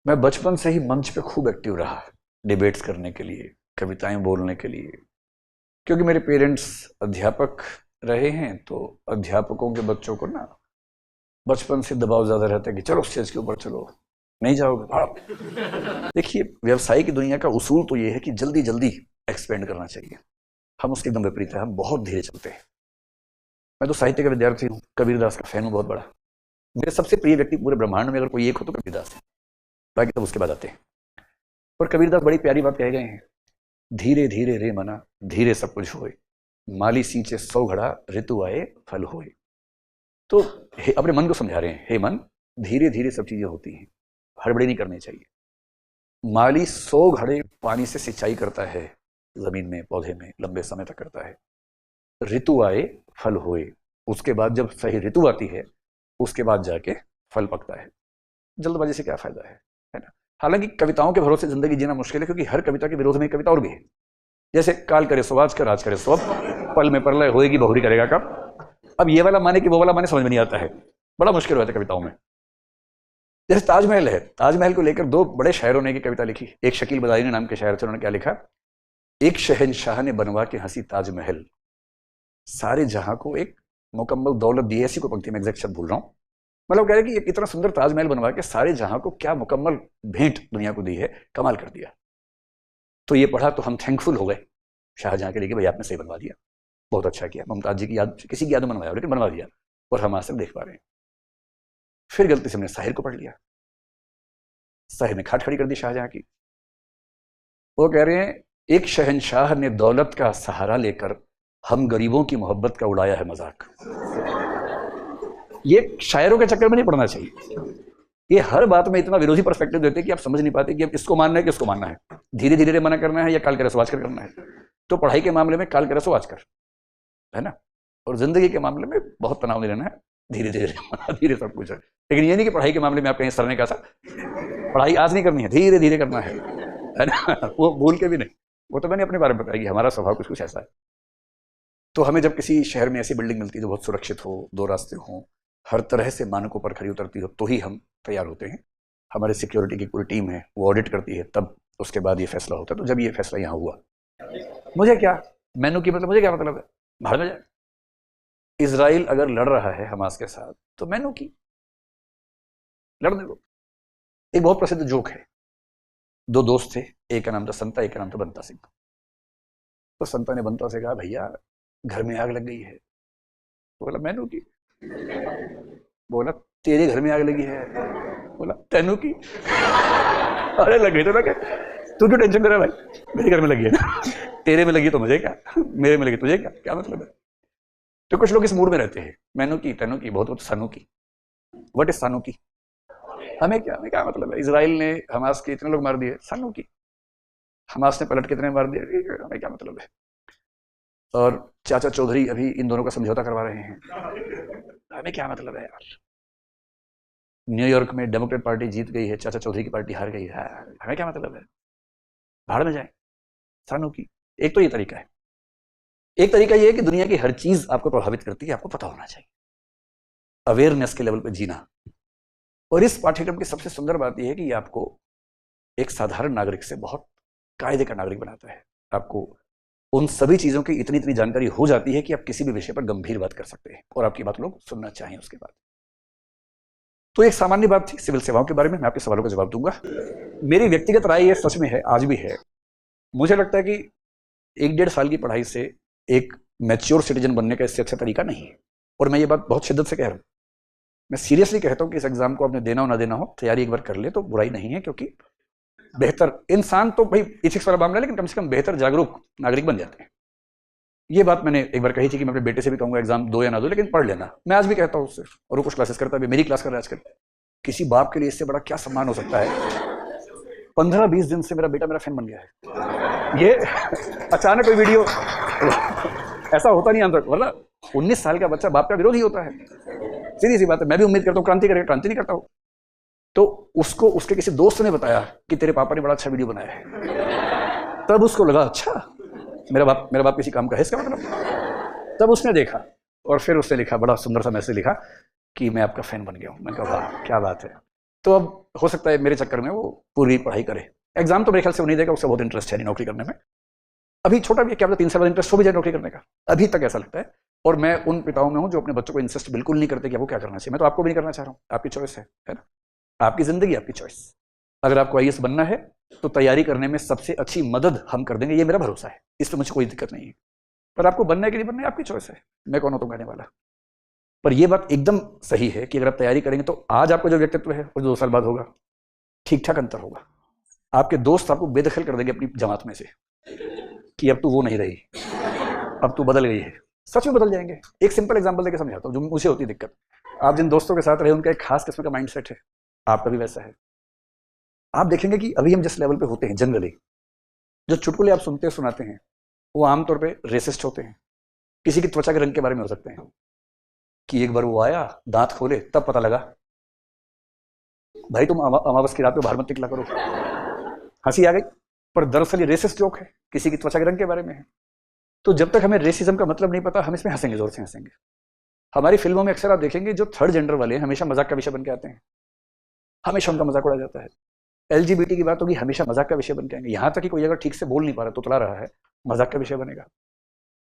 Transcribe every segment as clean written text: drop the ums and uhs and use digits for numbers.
मैं बचपन से ही मंच पे खूब एक्टिव रहा, डिबेट्स करने के लिए, कविताएं बोलने के लिए। क्योंकि मेरे पेरेंट्स अध्यापक रहे हैं, तो अध्यापकों के बच्चों को ना बचपन से दबाव ज़्यादा रहता है कि चलो स्टेज के ऊपर चलो, नहीं जाओगे भाड़। देखिए, व्यवसाय की दुनिया का उसूल तो ये है कि जल्दी जल्दी एक्सपेंड करना चाहिए। हम उसके एकदम विपरीत है, हम बहुत धीरे चलते हैं। मैं तो साहित्य का विद्यार्थी हूँ, कबीरदास का फैन हूँ बहुत बड़ा। मेरे सबसे प्रिय व्यक्ति पूरे ब्रह्मांड में अगर कोई एक हो तो कबीरदास है, बाकी तब उसके बाद आते हैं। और कबीरदास बड़ी प्यारी बात कह गए हैं, धीरे धीरे रे मना धीरे सब कुछ होए, माली सींचे 100 घड़ा ऋतु आए फल होए। तो अपने मन को समझा रहे हैं, हे मन, धीरे धीरे सब चीजें होती हैं, हड़बड़ी नहीं करनी चाहिए। माली 100 घड़े पानी से सिंचाई करता है, जमीन में पौधे में लंबे समय तक करता है। ऋतु आए फल होए, उसके बाद जब सही ऋतु आती है उसके बाद जाके फल पकता है। जल्दबाजी से क्या फायदा है ना। हालांकि कविताओं के भरोसे जिंदगी जीना मुश्किल है, क्योंकि हर कविता के विरोध में एक कविता और भी है। जैसे काल करे सो आज कर, आज करे सो अब, पल में प्रलय होएगी बहुरी करेगा कब। अब ये वाला माने कि वो वाला माने समझ में नहीं आता है, बड़ा मुश्किल होता है कविताओं में। जैसे ताजमहल है, ताजमहल को लेकर दो बड़े शायरों ने कविता लिखी। एक शकील बदायूनी नाम के शायर थे, उन्होंने क्या लिखा, एक शहनशाह ने बनवा के हंसी ताजमहल, सारे जहां को एक मुकम्मल दौलत दी। ऐसी को पंक्ति में एग्जैक्ट शब्द भूल रहा हूं, मतलब कह रहे कि इतना सुंदर ताजमहल बनवा के सारे जहां को क्या मुकम्मल भेंट दुनिया को दी है, कमाल कर दिया। तो ये पढ़ा तो हम थैंकफुल हो गए शाहजहां के लिए कि भाई आपने सही बनवा दिया, बहुत अच्छा किया। मुमताज जी की याद, किसी की याद में बनवाया लेकिन बनवा दिया, और हम आज तक देख पा रहे हैं। फिर गलती से हमने साहिर को पढ़ लिया, साहिर ने खाट खड़ी कर दी शाहजहां की। वो कह रहे हैं, एक शहनशाह ने दौलत का सहारा लेकर हम गरीबों की मोहब्बत का उड़ाया है मजाक। ये शायरों के चक्कर में नहीं पड़ना चाहिए। ये हर बात में इतना विरोधी पर्सपेक्टिव देते हैं कि आप समझ नहीं पाते कि अब इसको मानना है कि इसको मानना है, धीरे धीरे मना करना है या काल करे सो आज कर करना है। तो पढ़ाई के मामले में काल करे सो आज कर है ना, और जिंदगी के मामले में बहुत तनाव नहीं रहना है, धीरे धीरे मना धीरे सब कुछ है। लेकिन ये नहीं कि पढ़ाई के मामले में आप कहीं सर ने कहा पढ़ाई आज नहीं करनी है, धीरे धीरे करना है ना, वो भूल के भी नहीं। वो तो मैंने अपने बारे में बताया कि हमारा स्वभाव कुछ कुछ ऐसा है। तो हमें जब किसी शहर में ऐसी बिल्डिंग मिलती है जो बहुत सुरक्षित हो, दो रास्ते हों, हर तरह से मानकों पर खरी उतरती हो, तो ही हम तैयार होते हैं। हमारे सिक्योरिटी की पूरी टीम है, वो ऑडिट करती है, तब उसके बाद ये फैसला होता है। तो जब ये फैसला यहाँ हुआ, मुझे क्या मेनू की मतलब, मुझे क्या मतलब है, भाड़ में जाए। इजराइल अगर लड़ रहा है हमास के साथ तो मेनू की लड़ने दो। एक बहुत प्रसिद्ध जोक है, दो दोस्त थे, एक का नाम था संता, एक का नाम था बंता सिंह। तो संता ने बंता से कहा, भैया घर में आग लग गई है। बोला मेनू की। बोला तेरे घर में आग लगी है। बोला तेनू की। अरे लग गई तो लगे, तू क्यों टेंशन कर रहा है भाई, मेरे घर में लगी है ना, तेरे में लगी तो मुझे क्या, मेरे में लगी तुझे क्या, क्या मतलब है। तो कुछ लोग इस मूड में रहते हैं, मेनू की, तेनू की, बहुत सानू की। व्हाट इज सानू की, हमें क्या मतलब है। इजराइल ने हमास के इतने लोग मार दिए, सानू की। हमास ने पलट कितने मार दिए, हमें क्या मतलब है। और चाचा चौधरी अभी इन दोनों का समझौता करवा रहे हैं, हमें क्या मतलब है यार। न्यूयॉर्क में डेमोक्रेट पार्टी जीत गई है, चाचा चौधरी की पार्टी हार गई है, हमें क्या मतलब है, भाड़ में जाए सानू की। एक तो ये तरीका है। एक तरीका ये है कि दुनिया की हर चीज आपको प्रभावित करती है, आपको पता होना चाहिए, अवेयरनेस के लेवल पे जीना। और इस पाठ्यक्रम की सबसे सुंदर बात यह है कि ये आपको एक साधारण नागरिक से बहुत कायदे का नागरिक बनाता है। आपको उन सभी चीजों की इतनी इतनी जानकारी हो जाती है कि आप किसी भी विषय पर गंभीर बात कर सकते हैं और आपकी बात लोग सुनना चाहें उसके बाद। तो एक सामान्य बात थी सिविल सेवाओं के बारे में, मैं आपके सवालों का जवाब दूंगा। मेरी व्यक्तिगत राय ये सच में है, आज भी है, मुझे लगता है कि 1-1.5 साल की पढ़ाई से एक मैच्योर सिटीजन बनने का इससे अच्छा तरीका नहीं है। और मैं ये बात बहुत शिद्दत से कह रहा हूँ, मैं सीरियसली कहता हूँ कि इस एग्जाम को आपने देना हो ना देना हो, तैयारी एक बार कर ले तो बुराई नहीं है। क्योंकि बेहतर इंसान तो भाई इथिक्स वाला मामला है, लेकिन कम से कम बेहतर जागरूक नागरिक बन जाते हैं। ये बात मैंने एक बार कही थी कि मैं अपने बेटे से भी कहूंगा एग्जाम दो या ना दो, लेकिन पढ़ लेना। मैं आज भी कहता हूँ उससे, और वो कुछ क्लासेस करता है, मेरी क्लास कर रहा है आजकल। किसी बाप के लिए इससे बड़ा क्या सम्मान हो सकता है। 15-20 दिन से मेरा बेटा मेरा फैन बन गया है। ये अचानक कोई वीडियो ऐसा होता नहीं आम तक, वरना 19 साल का बच्चा बाप का विरोधी होता है, सीधी सी बात है। मैं भी उम्मीद करता हूँ क्रांति करेगा, क्रांति नहीं करता हूँ। तो उसको उसके किसी दोस्त ने बताया कि तेरे पापा ने बड़ा अच्छा वीडियो बनाया है, तब उसको लगा अच्छा मेरा बाप किसी काम का है इसका मतलब। तब उसने देखा और फिर उसने लिखा, बड़ा सुंदर सा मैसेज लिखा कि मैं आपका फैन बन गया हूँ। मैंने कहा वाह क्या बात है। तो अब हो सकता है मेरे चक्कर में वो पूरी पढ़ाई करे। एग्जाम तो मेरे ख्याल से वो नहीं देगा, उससे बहुत इंटरेस्ट है नहीं नौकरी करने में। अभी छोटा भी है, क्या पता 3 साल बाद इंटरेस्ट हो भी जाए नौकरी करने का, अभी तक ऐसा लगता है। और मैं उन पिताओं में हूं जो अपने बच्चों को इंसिस्ट बिल्कुल नहीं करते कि आपको क्या करना चाहिए। मैं तो आपको भी नहीं करना चाह रहा हूँ, आपकी चॉइस है ना, आपकी जिंदगी आपकी चॉइस। अगर आपको आईएएस बनना है तो तैयारी करने में सबसे अच्छी मदद हम कर देंगे, ये मेरा भरोसा है, इसमें मुझे कोई दिक्कत नहीं है। पर आपको बनना है कि नहीं बनना है आपकी चॉइस है, मैं कौन होता हूँ कहने वाला। पर यह बात एकदम सही है कि अगर आप तैयारी करेंगे तो आज आपका जो व्यक्तित्व है वो 2 साल बाद होगा, ठीक ठाक अंतर होगा। आपके दोस्त आपको बेदखल कर देंगे अपनी जमात में से कि अब तू वो नहीं रही, अब तू बदल गई है। सच में बदल जाएंगे। एक सिंपल एग्जांपल देकर समझाता हूँ जो मुझे होती दिक्कत। आप जिन दोस्तों के साथ रहे उनका एक खास किस्म का माइंडसेट है, आपका भी वैसा है। आप देखेंगे कि अभी हम जिस लेवल पे होते हैं जनरली, जो चुटकुले आप सुनते सुनाते हैं वो आमतौर पे रेसिस्ट होते हैं। किसी की त्वचा के रंग के बारे में हो सकते हैं कि एक बार वो आया दांत खोले तब पता लगा भाई तुम अमावस की रात में बाहर मत निकला करो। हंसी आ गई, पर दरअसल ये रेसिस्ट जोक है, किसी की त्वचा के रंग के बारे में है। तो जब तक हमें रेसिज्म का मतलब नहीं पता हम इसमें हंसेंगे, जोर से हंसेंगे। हमारी फिल्मों में अक्सर आप देखेंगे जो थर्ड जेंडर वाले हैं हमेशा मजाक का विषय बन के आते हैं, हमेशा उनका मजाक उड़ाया जाता है। एलजीबीटी की बात होगी हमेशा मजाक का विषय बन के आएंगे, यहां तक कि कोई अगर ठीक से बोल नहीं पा रहा तुतला रहा है मजाक का विषय बनेगा।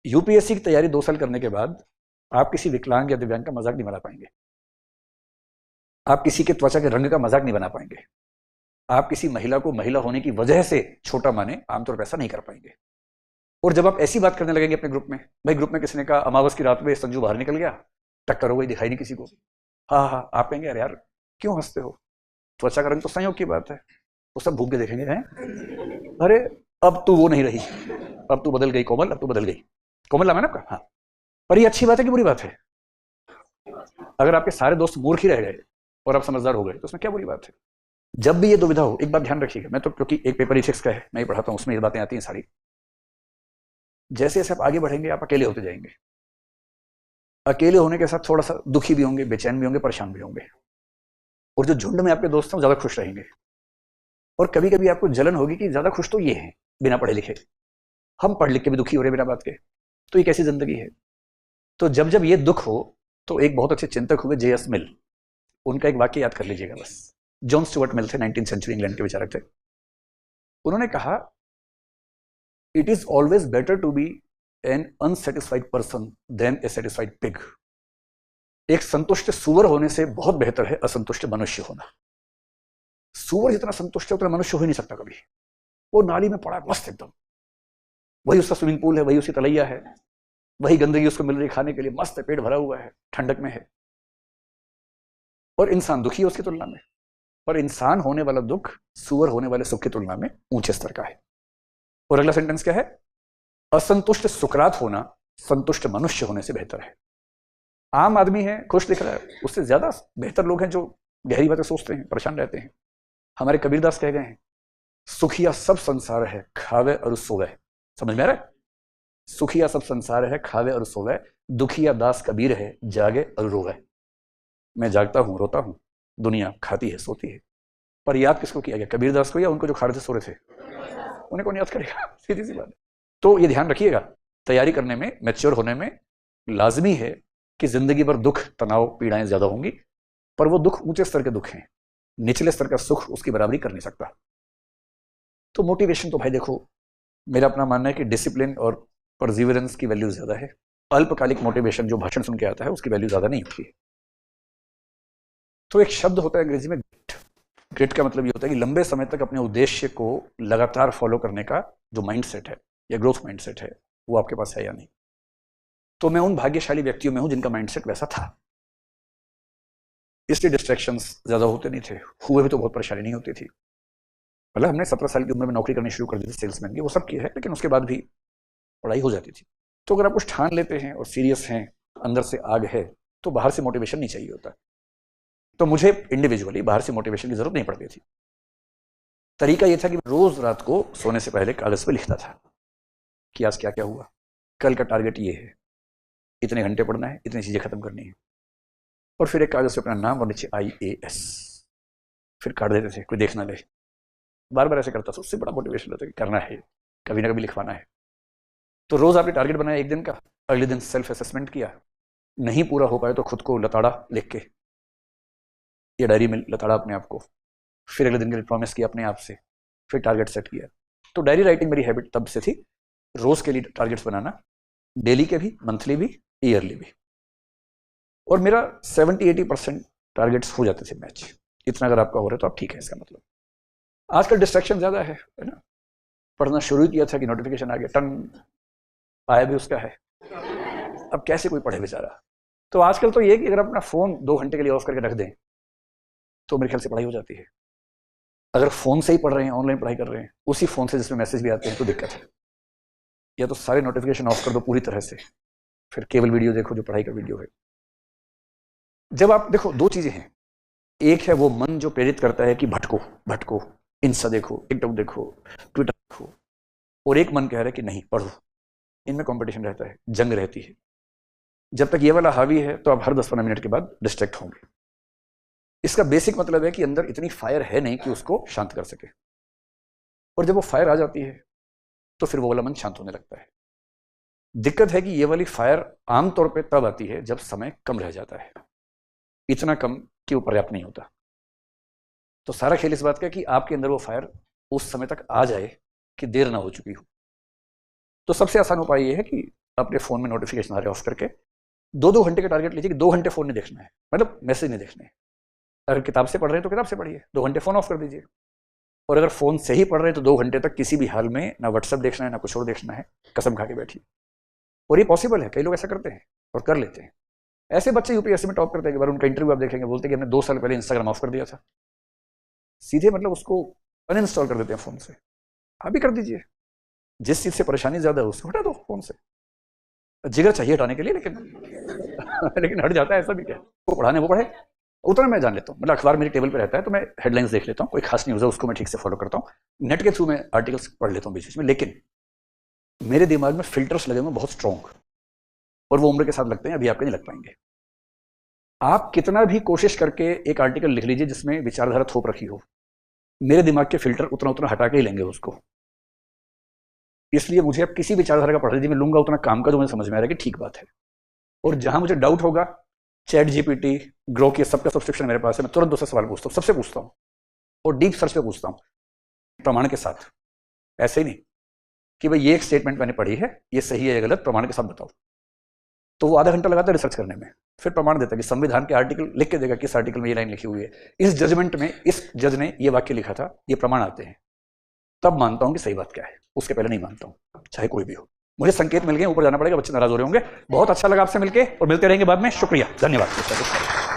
यूपीएससी की तैयारी 2 साल करने के बाद आप किसी विकलांग या दिव्यांग का मजाक नहीं बना पाएंगे, आप किसी के त्वचा के रंग का मजाक नहीं बना पाएंगे, आप किसी महिला को महिला होने की वजह से छोटा माने आमतौर पर ऐसा नहीं कर पाएंगे। और जब आप ऐसी बात करने लगेंगे अपने ग्रुप में, भाई ग्रुप में किसी ने कहा अमावस की रात में संजू बाहर निकल गया, टक्कर हो गई, दिखाई नहीं किसी को, हाँ हाँ, आप कहेंगे अरे यार क्यों हंसते हो, त्वचा का रंग तो संयोग की बात है। वो सब भूख के देखेंगे, हैं अरे अब तू वो नहीं रही, अब तू बदल गई कोमल, अब तू बदल गई। कोमल नाम है ना आपका? हाँ। पर ये अच्छी बात है कि बुरी बात है? अगर आपके सारे दोस्त मूर्ख ही रह गए और आप समझदार हो गए तो उसमें क्या बुरी बात है? जब भी ये दुविधा हो एक बात ध्यान रखिएगा, मैं तो क्योंकि एक पेपर इथिक्स का है मैं ही पढ़ाता हूँ, उसमें ये बातें आती हैं सारी। जैसे जैसे आप आगे बढ़ेंगे आप अकेले होते जाएंगे, अकेले होने के साथ थोड़ा सा दुखी भी होंगे, बेचैन भी होंगे, परेशान भी होंगे। और जो झुंड में आपके दोस्त हैं वो ज्यादा खुश रहेंगे। और कभी कभी आपको जलन होगी कि ज्यादा खुश तो ये हैं बिना पढ़े लिखे, हम पढ़ लिख के भी दुखी हो रहे बिना बात के, तो ये कैसी जिंदगी है। तो जब जब ये दुख हो तो एक बहुत अच्छे चिंतक हुए J.S. मिल, उनका एक वाक्य याद कर लीजिएगा बस। जॉन स्टुअर्ट मिल थे, 19th सेंचुरी इंग्लैंड के विचारक थे। उन्होंने कहा it is always better to be an unsatisfied person than a satisfied pig. एक संतुष्ट सुअर होने से बहुत बेहतर है असंतुष्ट मनुष्य होना। सुअर जितना संतुष्ट है उतना मनुष्य हो ही नहीं सकता कभी। वो नाली में पड़ा है मस्त एकदम, वही उसका स्विमिंग पूल है, वही उसकी तलैया है, वही गंदगी उसको मिल रही खाने के लिए, मस्त है, पेट भरा हुआ है, ठंडक में है। और इंसान दुखी है उसकी तुलना में। पर इंसान होने वाला दुख सुअर होने वाले सुख की तुलना में ऊंचे स्तर का है। और अगला सेंटेंस क्या है? असंतुष्ट सुकरात होना संतुष्ट मनुष्य होने से बेहतर है। आम आदमी है खुश दिख रहा है, उससे ज्यादा बेहतर लोग हैं जो गहरी बातें सोचते हैं, परेशान रहते हैं। हमारे कबीरदास कह गए हैं सुखिया सब संसार है खावे और सोवे। समझ में आ रहा है? सुखिया सब संसार है खावे और सोवे, दुखिया दास कबीर है जागे और रोवे। मैं जागता हूं रोता हूं, दुनिया खाती है सोती है। पर याद किसको किया गया, कबीरदास को या उनको जो खा रहे थे सो रहे थे? उन्हें कौन याद करेगा? सीधी सी बात है। तो ये ध्यान रखिएगा, तैयारी करने में, मैच्योर होने में लाजमी है कि जिंदगी भर दुख तनाव पीड़ाएं ज्यादा होंगी, पर वो दुख ऊंचे स्तर के दुख हैं, निचले स्तर का सुख उसकी बराबरी कर नहीं सकता। तो मोटिवेशन तो भाई देखो, मेरा अपना मानना है कि डिसिप्लिन और परसिवरेंस की वैल्यू ज्यादा है। अल्पकालिक मोटिवेशन जो भाषण सुन के आता है उसकी वैल्यू ज्यादा नहीं होती है। तो एक शब्द होता है अंग्रेजी में ग्रिट। ग्रिट का मतलब ये होता है कि लंबे समय तक अपने उद्देश्य को लगातार फॉलो करने का जो माइंडसेट है या ग्रोथ माइंडसेट है वो आपके पास है या नहीं। तो मैं उन भाग्यशाली व्यक्तियों में हूं जिनका माइंडसेट वैसा था, इसलिए डिस्ट्रैक्शंस ज्यादा होते नहीं थे, हुए भी तो बहुत परेशानी नहीं होती थी। मतलब हमने 17 साल की उम्र में नौकरी करनी शुरू कर दी थी सेल्समैन की, वो सब की है, लेकिन उसके बाद भी पढ़ाई हो जाती थी। तो अगर आप कुछ ठान लेते हैं और सीरियस हैं, अंदर से आग है, तो बाहर से मोटिवेशन नहीं चाहिए होता। तो मुझे इंडिविजुअली बाहर से मोटिवेशन की जरूरत नहीं पड़ती थी। तरीका यह था कि रोज रात को सोने से पहले कागज पे लिखता था कि आज क्या क्या हुआ, कल का टारगेट ये है, इतने घंटे पढ़ना है, इतनी चीजें खत्म करनी है। और फिर एक कागज पे अपना नाम और नीचे IAS फिर काट देते थे, कोई देख ना ले। बार बार ऐसे करता था, उससे बड़ा मोटिवेशन रहता कि करना है, कभी ना कभी लिखवाना है। तो रोज आपने टारगेट बनाया एक दिन का, अगले दिन सेल्फ असेसमेंट किया, नहीं पूरा हो पाए तो खुद को लताड़ा लिख के, ये डायरी में लताड़ा अपने आप को, फिर अगले दिन के लिए प्रॉमिस किया अपने आप से, फिर टारगेट सेट किया। तो डायरी राइटिंग मेरी हैबिट तब से थी, रोज के लिए टारगेट्स बनाना, डेली के भी, मंथली भी, ईयरली भी। और मेरा 70-80% टारगेट्स हो जाते थे मैच। इतना अगर आपका हो रहा है तो आप ठीक है, इसका मतलब। आजकल डिस्ट्रैक्शन ज़्यादा है ना। पढ़ना शुरू किया था कि नोटिफिकेशन आ गया, टन आया भी उसका है, अब कैसे कोई पढ़े बेचारा। तो आजकल तो ये कि अगर अपना फ़ोन 2 घंटे के लिए ऑफ करके रख दें तो मेरे ख्याल से पढ़ाई हो जाती है। अगर फ़ोन से ही पढ़ रहे हैं, ऑनलाइन पढ़ाई कर रहे हैं, उसी फ़ोन से जिसमें मैसेज भी आते हैं, तो दिक्कत है। या तो सारे नोटिफिकेशन ऑफ कर दो पूरी तरह से, फिर केवल वीडियो देखो जो पढ़ाई का वीडियो है। जब आप देखो, 2 चीज़ें हैं, एक है वो मन जो प्रेरित करता है कि भटको भटको, इंस्टा देखो, टिकटॉक देखो, ट्विटर देखो, और एक मन कह रहा है कि नहीं पढ़ो। इनमें कंपटीशन रहता है, जंग रहती है। जब तक ये वाला हावी है तो आप हर 10-15 मिनट के बाद डिस्ट्रैक्ट होंगे। इसका बेसिक मतलब है कि अंदर इतनी फायर है नहीं कि उसको शांत कर सके, और जब वो फायर आ जाती है तो फिर वो वाला मन शांत होने लगता है। दिक्कत है कि ये वाली फायर आमतौर पे तब आती है जब समय कम रह जाता है, इतना कम कि वो पर्याप्त नहीं होता। तो सारा खेल इस बात का है कि आपके अंदर वो फायर उस समय तक आ जाए कि देर ना हो चुकी हो। तो सबसे आसान उपाय ये है कि अपने फ़ोन में नोटिफिकेशन आ रहे ऑफ करके 2-2 घंटे का टारगेट लीजिए कि 2 घंटे फ़ोन नहीं देखना है, मतलब मैसेज नहीं देखने हैं। अगर किताब से पढ़ रहे हैं तो किताब से पढ़िए, 2 घंटे फ़ोन ऑफ कर दीजिए। और अगर फ़ोन से ही पढ़ रहे हैं तो 2 घंटे तक किसी भी हाल में ना व्हाट्सएप देखना है, ना कुछ और देखना है, कसम खा के बैठिए। और ये पॉसिबल है, कई लोग ऐसा करते हैं और कर लेते हैं। ऐसे बच्चे यूपीएससी में टॉप करते हैं, एक बार उनका इंटरव्यू आप देखेंगे, बोलते हैं कि हमने 2 साल पहले इंस्टाग्राम ऑफ कर दिया था। सीधे मतलब उसको अनइंस्टॉल कर देते हैं फ़ोन से। आप भी कर दीजिए, जिस चीज़ से परेशानी ज़्यादा है उसको हटा दो फ़ोन से। जिगर चाहिए हटाने के लिए, लेकिन लेकिन हट जाता है, ऐसा भी क्या है। वो पढ़ाने वो पढ़े, उतना मैं जान लेता हूँ। मतलब अखबार मेरी टेबल पे रहता है तो मैं हेडलाइंस देख लेता हूँ, कोई खास न्यूज़ है उसको मैं ठीक से फॉलो करता हूँ। नेट के थ्रू मैं आर्टिकल्स पढ़ लेता हूँ बीच में, लेकिन मेरे दिमाग में फिल्टर्स लगे हुए बहुत स्ट्रॉन्ग, और वो उम्र के साथ लगते हैं, अभी आपके नहीं लग पाएंगे। आप कितना भी कोशिश करके एक आर्टिकल लिख लीजिए जिसमें विचारधारा थोप रखी हो, मेरे दिमाग के फिल्टर उतना उतना हटा के ही लेंगे उसको। इसलिए मुझे अब किसी विचारधारा का पढ़ लीजिए, मैं लूंगा उतना काम का जो मुझे समझ में आ रहा है कि ठीक बात है। और जहां मुझे डाउट होगा, चैट जीपीटी, ग्रोक, ये सबका सब्सक्रिप्शन मेरे पास है, मैं तुरंत दूसरा सवाल पूछता हूँ, सबसे पूछता हूँ, और डीप सर्च पे पूछता हूँ, प्रमाण के साथ। ऐसे ही नहीं कि भाई ये एक स्टेटमेंट मैंने पढ़ी है, ये सही है या गलत, प्रमाण के साथ बताओ। तो वो आधा घंटा लगाता है रिसर्च करने में, फिर प्रमाण देता है कि संविधान के आर्टिकल लिख के देगा, किस आर्टिकल में ये लाइन लिखी हुई है, इस जजमेंट में इस जज ने ये वाक्य लिखा था, ये प्रमाण आते हैं, तब मानता हूं कि सही बात क्या है, उसके पहले नहीं मानता हूं, चाहे कोई भी हो। मुझे संकेत मिल गए, ऊपर जाना पड़ेगा, बच्चे नाराज हो रहे होंगे। बहुत अच्छा लगा आपसे मिलके, और मिलते रहेंगे बाद में। शुक्रिया, धन्यवाद।